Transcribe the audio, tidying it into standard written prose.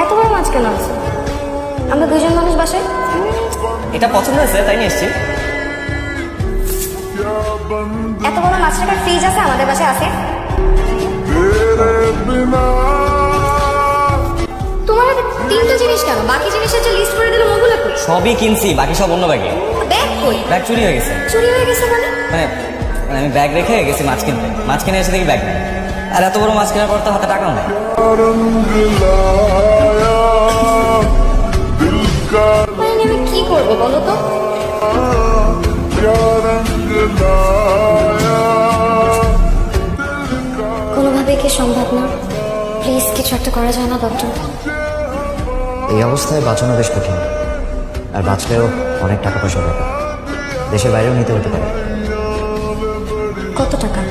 এত বড় মাছ কেন আছে? আমরা দুজন মানুষ বাসায়। এটা পছন্দ হয়েছে তাই নিয়ে এসছি। এত বড় মাছ রাখার ফ্রিজ আছে আমাদের বাসায় আছে? তোমার হাতে তিনটা জিনিস কেন? বাকি জিনিসের যে লিস্ট করে দিলাম ওগুলো কই? সবই কিনছি, বাকি সব অন্য ব্যাগে। ব্যাগ কই? ব্যাগ চুরি হয়ে গেছে। চুরি হয়ে গেছে মানে? মানে মানে আমি ব্যাগ রেখে গেছি মাছ কিনতে, মাছ কিনে এসে দেখি ব্যাগ নেই। আর এত বড় মাছ কেনার পর তো হাতে টাকাও নেই। মানে আমি কি করবো বলো তো? কোনোভাবে কি সম্ভব না? প্লিজ কিছু একটা করা যায় না ডক্টর? এই অবস্থায় বাঁচানো বেশ কঠিন, আর বাঁচলেও অনেক টাকা পয়সা দরকার। দেশের বাইরেও নিতে হতে পারে। কত টাকা?